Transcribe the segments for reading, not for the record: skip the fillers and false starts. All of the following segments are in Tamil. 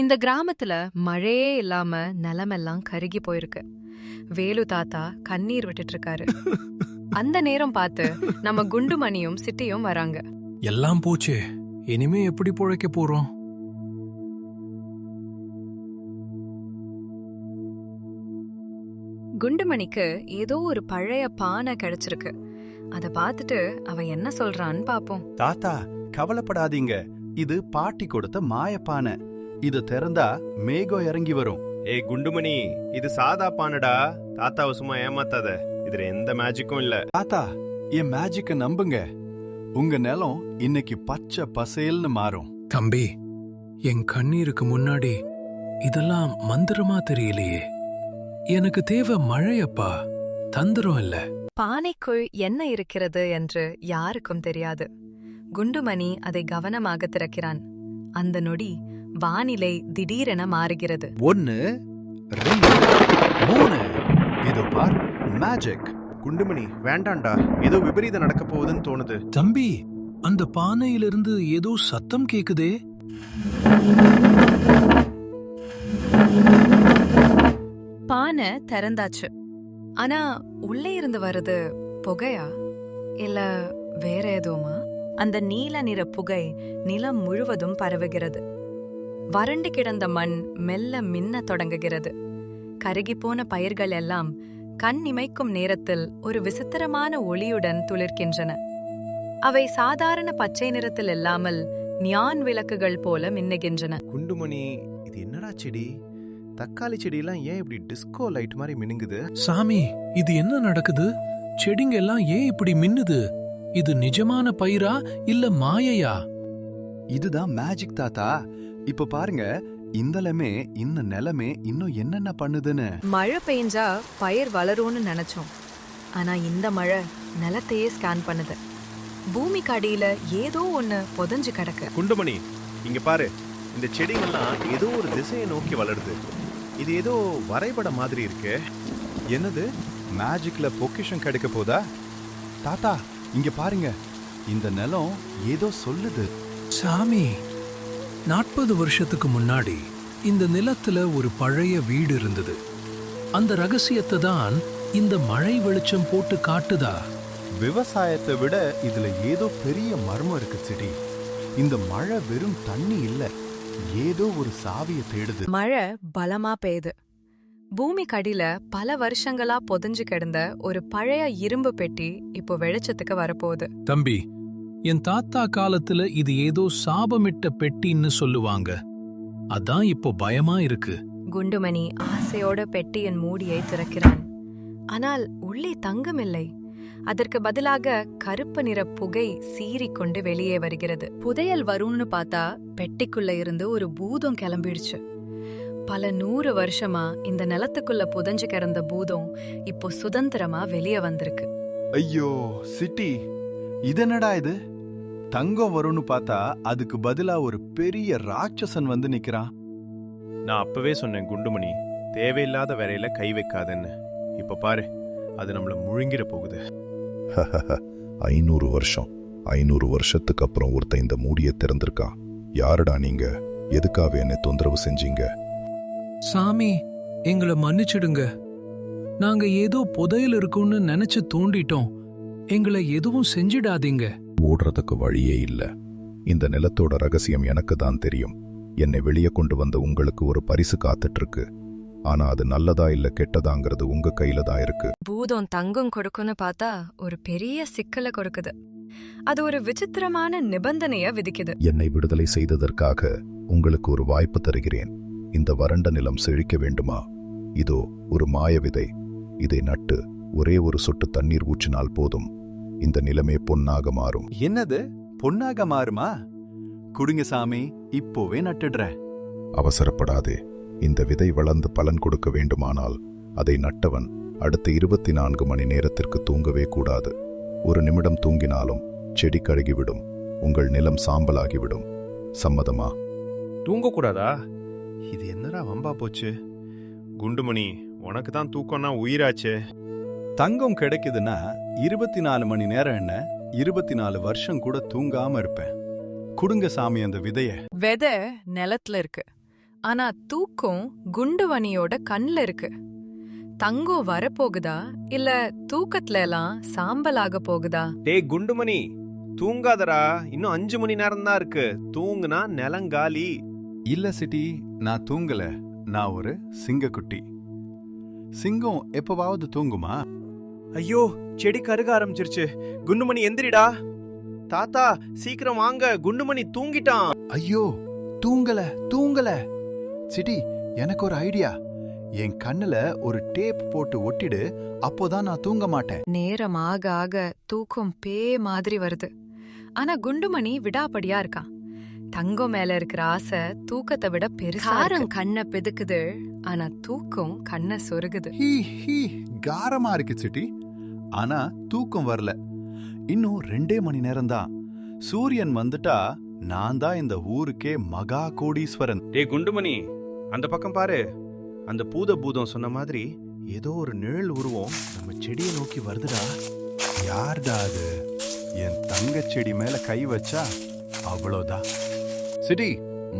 இந்த கிராமத்துல மழையே இல்லாம நிலமெல்லாம் கருகி போயிருக்கு. வேலு தாத்தா கண்ணீர் விட்டுட்டு இருக்காரு. அந்த நேரம் பார்த்து நம்ம குண்டுமணியும் சிட்டியும் வராங்க. எல்லாம் போச்சே, இனிமே எப்படி பொழைக்க போறோம்? குண்டுமணிக்கு ஏதோ ஒரு பழைய பானை கிடைச்சிருக்கு. அத பார்த்துட்டு அவன் என்ன சொல்றான்னு பாப்போம். தாத்தா, கவலைப்படாதீங்க. இது பாட்டி கொடுத்த மாயப்பானை. இது திறந்தா மேகம் இறங்கி வரும். ஏய் குண்டுமணி, இது சாதா பானடா. தாத்தாவை சும்மா ஏமாத்தாத. இதுல எந்த மேஜிக்கும் இல்ல. தாத்தா, என் மேஜிக்க நம்புங்க. உங்க நிலம் இன்னைக்கு பச்சை பசேல்னு மாறும். தம்பி, என் கண்ணீருக்கு முன்னாடி இதெல்லாம் மந்திரமா தெரியலையே. எனக்கு தேவை மழையப்பா, தந்திரம் இல்ல. பானைக்குள் என்ன இருக்கிறது என்று யாருக்கும் தெரியாது. குண்டுமணி அதை கவனமாக திறக்கிறான். அந்த நொடி வானிலை திடீரென மாறுகிறது. 1 2 3. இதோ பார், மேஜிக். குண்டுமணி வேண்டாண்டா, ஏதோ விபரீதம் நடக்க போகுதுன்னு தோணுது. தம்பி, அந்த பானையிலிருந்து ஏதோ சத்தம் கேக்குதே. பானை திறந்தாச்சு. ஆனா உள்ளே இருந்து வருது புகையா இல்ல வேற எதுவுமா? அந்த நீல நிற புகை நிலம் முழுவதும் பரவுகிறது. வறண்டு கிடந்த மண் மெல்ல மின்ன தொடங்குகிறது. கருகிப்போன பயிர்கள் எல்லாம் கண் இமைக்கும் நேரத்தில் ஒரு விசித்திரமான ஒளியுடன் துளிர்க்கின்றன. அவை சாதாரண பச்சை நிறத்தில் இல்லாமல் நியான் விளக்குகள் போல மின்னுகின்றன. குண்டுமணி, இது என்னடா செடி? தக்காளி செடியெல்லாம் ஏன் இப்படி டிஸ்கோ லைட் மாதிரி மினுங்குது? சாமி, இது என்ன நடக்குது? செடிங்க எல்லாம் ஏன் இப்படி மின்னுது? இது நிஜமான பயிரா இல்ல மாயையா? இதுதான் மேஜிக் தாத்தா. இப்ப பாருங்க, இந்த நிலமே இன்னும் என்னென்ன பண்ணுதுன்னு. மழை பெய்ஞ்சா பயிர் வளரும்னு நினைச்சோம். ஆனா இந்த மழை நிலத்தையே ஸ்கேன் பண்ணுது. பூமிக்கு அடியில ஏதோ ஒண்ணு புதைஞ்சு கிடக்கு. குண்டுமணி, இங்க பாரு. இந்த செடிகள்லாம் ஏதோ ஒரு திசையை நோக்கி வளருது. இது ஏதோ வரைபடம் மாதிரி இருக்கு. என்னது? மேஜிக்ல பொக்கிஷம் கிடைக்க போதா? தாத்தா, இங்க பாருங்க, இந்த நிலம் ஏதோ சொல்லுது. சாமி, 40 வருஷத்துக்கு முன்னாடி இந்த நிலத்துல ஒரு பழைய வீடு இருந்தது. அந்த ரகசியத்தை தான் இந்த மழை வெளிச்சம் போட்டு காட்டுதா? விவசாயத்தை விட இதுல ஏதோ பெரிய மர்மம் இருக்கு செடி. இந்த மழை வெறும் தண்ணி இல்ல, ஏதோ ஒரு சாவியை தேடுது. மழை பலமா பெய்யுது. பூமிக்கு அடியில பல வருஷங்களா புதைஞ்சு கிடந்த ஒரு பழைய இரும்பு பெட்டி இப்போ வெளிச்சத்துக்கு வரப்போகுது. தம்பி, என் தாத்தா காலத்துல இது ஏதோ சாபமிட்ட பெட்டின்னு சொல்லுவாங்க. அதான் இப்போ பயமா இருக்கு. குண்டுமணி ஆசையோட பெட்டியின் மூடியை திறக்கிறான். ஆனால் உள்ளே தங்கம் இல்லை. அதற்கு பதிலாக கருப்பு நிற புகை சீறிக்கொண்டு வெளியே வருகிறது. புதையல் வரும்னு பார்த்தா பெட்டிக்குள்ள இருந்து ஒரு பூதம் கிளம்பிடுச்சு. பல 100 வருஷமா இந்த நிலத்துக்குள்ள புதைஞ்சு கிடந்த பூதம் இப்போ சுதந்திரமா வெளியே வந்திருக்கு. ஐயோ சிட்டி, இதென்னடா இது? தங்கம் வரும்னு பார்த்தா அதுக்கு பதிலா ஒரு பெரிய ராட்சசன் வந்து நிக்கிறான். நான் அப்பவே சொன்னேன் குண்டுமணி, தேவையில்லாத வேலையில கை வைக்காதன்னு. இப்ப பாரு, அது நம்மள முழுங்கிட போகுது. 500 வருஷம் 500 வருஷத்துக்கு அப்புறம் ஒருத்தன் இந்த மூடியை திறந்திருக்கான். யாருடா நீங்க? எதுக்காக என்னை தொந்தரவு செஞ்சீங்க? சாமி, எங்களை மன்னிச்சிடுங்க. நாங்க ஏதோ புதையல் இருக்கும்னு நினைச்சு தோண்டிட்டோம். எங்களை எதுவும் செஞ்சிடாதீங்க. ஓடுறதுக்கு வழியே இல்ல. இந்த நிலத்தோட ரகசியம் எனக்கு தான் தெரியும். என்னை வெளியே கொண்டு வந்த உங்களுக்கு ஒரு பரிசு காத்துட்டு இருக்கு. ஆனா அது நல்லதா இல்ல கெட்டதாங்கிறது உங்க கையில தான் இருக்கு. பூதம் தங்கம் கொடுக்குன்னு பார்த்தா ஒரு பெரிய சிக்கலை கொடுக்குது. அது ஒரு விசித்திரமான நிபந்தனைய விதிக்குது. என்னை விடுதலை செய்ததற்காக உங்களுக்கு ஒரு வாய்ப்பு தருகிறேன். இந்த வறண்ட நிலம் செழிக்க வேண்டுமா? இதோ ஒரு மாய விதை. இதை நட்டு ஒரே ஒரு சொட்டு தண்ணீர் ஊற்றினால் போதும். இந்த நிலமே பொன்னாக மாறும். என்னது? பொன்னாக மாறுமா? குடுங்க சாமி, இப்போவே நட்டுடுறேன். அவசரப்படாதே. இந்த விதை வளர்ந்து பலன் கொடுக்க வேண்டுமானால் அதை நட்டவன் அடுத்த 24 மணி நேரத்திற்கு தூங்கவே கூடாது. ஒரு நிமிடம் தூங்கினாலும் செடி கருகிவிடும். உங்கள் நிலம் சாம்பலாகிவிடும். சம்மதமா? தூங்கக்கூடாதா? இது என்னடா வம்பா போச்சு? குண்டுமணி, உனக்கு தான் தூக்கம்னா உயிராச்சே. தங்கம் கிடைக்குதுன்னா 24 மணி நேரம் என்ன, 24 வருஷம் கூட தூங்காம இருப்பேன். குடுங்க சாமி அந்த விதைய. விதை நிலத்துல இருக்கு. ஆனா தூக்கம் குண்டுமணியோட கண்ல இருக்கு. தங்கம் வரப்போகுதா இல்ல தூக்கத்துல எல்லாம் சாம்பலாக போகுதா? டேய் குண்டுமணி, தூங்காதடா. இன்னும் 5 மணி நேரம் தான் இருக்கு. தூங்குனா நிலங்காலி. இல்ல சிட்டி, நான் தூங்கல. நான் ஒரு சிங்கக்குட்டி. சிங்கம் எப்பவாவது தூங்குமா? ஐயோ, செடி கருக ஆரம்பிச்சிருச்சு. குண்டுமணி எந்திரிடா. தாத்தா சீக்கிரம் வாங்க, குண்டுமணி தூங்கிட்டான். ஐயோ, தூங்கல தூங்கல. சிட்டி, எனக்கு ஒரு ஐடியா. என் கண்ணுல ஒரு டேப் போட்டு ஒட்டிடு, அப்போதான் நான் தூங்க மாட்டேன். நேரம் ஆக ஆக தூக்கம் மாதிரி வருது. ஆனா குண்டுமணி விடாப்படியா இருக்கான். தங்கம் மேல இருக்கிற ஆசை தூக்கத்தை விட பெருசா. காரம் கண்ணை பிதுக்குது, ஆனா தூக்கம் கண்ணை சொருகுது. ஹீ ஹீ, காரமா இருக்கு சிட்டி. ஆனா தூக்கம் வரல. இன்னும் 2 மணி நேரம்தான். சூரியன் வந்துட்டா நான் தான் இந்த ஊருக்கே மகா கோடீஸ்வரன். டேய் குண்டுமணி, அந்த பக்கம் பாரு. அந்த பூதம் சொன்ன மாதிரி ஏதோ ஒரு நிழல் உருவம் நம்ம செடியை நோக்கி வருதுடா. யார்டா அது? என் தங்க செடி மேல கை வச்சா அவ்வளோதான். சிட்டி,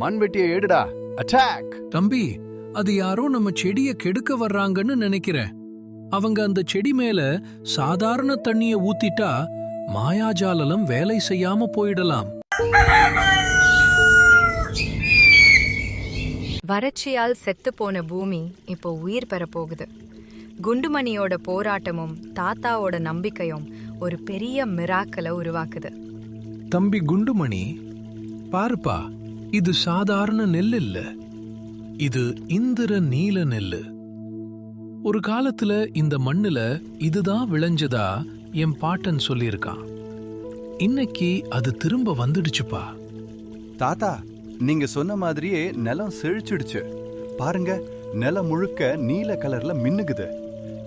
மண்வெட்டியை எடுடா. அட்டாக்! தம்பி, அது யாரோ நம்ம செடிய கெடுக்க வர்றாங்கன்னு நினைக்கிறேன். அவங்க அந்த செடி மேல சாதாரண தண்ணிய ஊத்திட்டா மாயாஜாலம் வேலை செய்யாம போயிடலாம். வறட்சியால் செத்து போன பூமி இப்போ உயிர் பெற போகுது. குண்டுமணியோட போராட்டமும் தாத்தாவோட நம்பிக்கையும் ஒரு பெரிய மிராக்கலை உருவாக்குது. தம்பி குண்டுமணி, பாருப்பா, இது சாதாரண நெல் இல்ல, இது இந்திர நீல நெல்லு. ஒரு காலத்துல இந்த மண்ணுல இதுதான் விளைஞ்சதா என் பாட்டன் சொல்லியிருக்கான். இன்னைக்கு அது திரும்ப வந்துடுச்சுப்பா. தாத்தா, நீங்க சொன்ன மாதிரியே நிலம் செழிச்சிடுச்சு. பாருங்க, நிலம் முழுக்க நீல கலர்ல மின்னுகுது.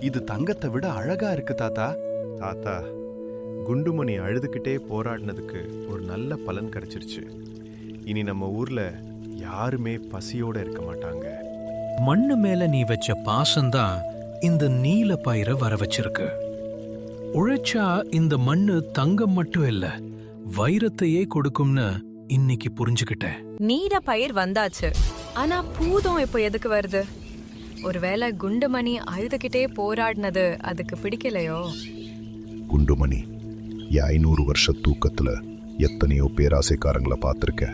இது தங்கத்தை விட அழகா இருக்கு தாத்தா. தாத்தா, குண்டுமணி அழுதுகிட்டே போராடினதுக்கு ஒரு நல்ல பலன் கிடைச்சிருச்சு. இனி நம்ம ஊர்ல யாருமே பசியோட இருக்க மாட்டாங்க. மண்ணு மேல நீ வச்ச பாசம்தான் இந்த நீல பயிரை வர வச்சிருக்கு. உழைச்சா இந்த மண்ணு தங்கம் மட்டும் இல்ல, வைரத்தையே கொடுக்கும்னு இன்னைக்கு புரிஞ்சுக்கிட்டேன். நீல பயிர் வந்தாச்சு, ஆனா பூதம் இப்போ எதுக்கு வருது? ஒருவேளை குண்டுமணி அழுதுகிட்டே போராடினது அதுக்கு பிடிக்கலையோ? குண்டுமணி, 500 வருஷ தூக்கத்துல எத்தனையோ பேராசைக்காரங்களை பார்த்திருக்க.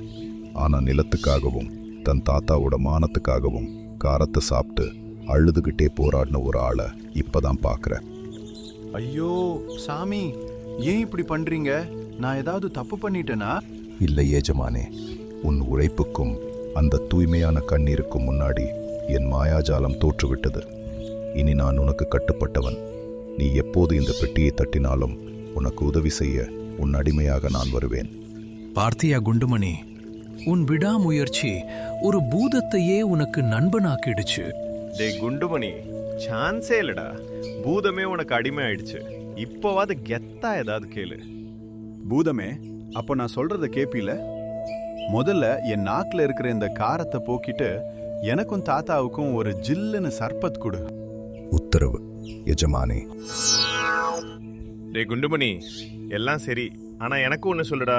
ஆனா நிலத்துக்காகவும் தன் தாத்தாவோட மானத்துக்காகவும் காரத்தை சாப்பிட்டு அழுதுகிட்டே போராடின ஒரு ஆளை இப்பதான் பார்க்கறேன். ஐயோ சாமி, ஏன் இப்படி பண்றீங்க? நான் ஏதாவது தப்பு பண்ணிட்டேனா? இல்லை எஜமானே, உன் உழைப்புக்கும் அந்த தூய்மையான கண்ணீருக்கும் முன்னாடி என் மாயாஜாலம் தோற்றுவிட்டது. இனி நான் உனக்கு கட்டுப்பட்டவன். நீ எப்போது இந்த பெட்டியை தட்டினாலும் உனக்கு உதவி செய்ய உன் அடிமையாக நான் வருவேன். பார்த்தியா குண்டுமணி, உன் விடாமுயற்சி ஒரு பூதத்தையே உனக்கு நண்பனாக்கிடுச்சு. டேய் குண்டுமணி, சான்ஸே இல்லடா. பூதமே உனக்கு அடிமை ஆயிடுச்சு. இப்போவாது கெத்தா ஏதாவது கேளு. பூதமே, அப்போ நான் சொல்றத கேப்பில? முதல்ல என் நாக்குல இருக்கிற இந்த காரத்தை போக்கிட்டு எனக்கும் தாத்தாவுக்கும் ஒரு ஜில்லுன்னு சர்பத் கொடு. உத்தரவு எஜமானே. டேய் குண்டுமணி, எல்லாம் சரி, ஆனா எனக்கு ஒன்னு சொல்லுடா.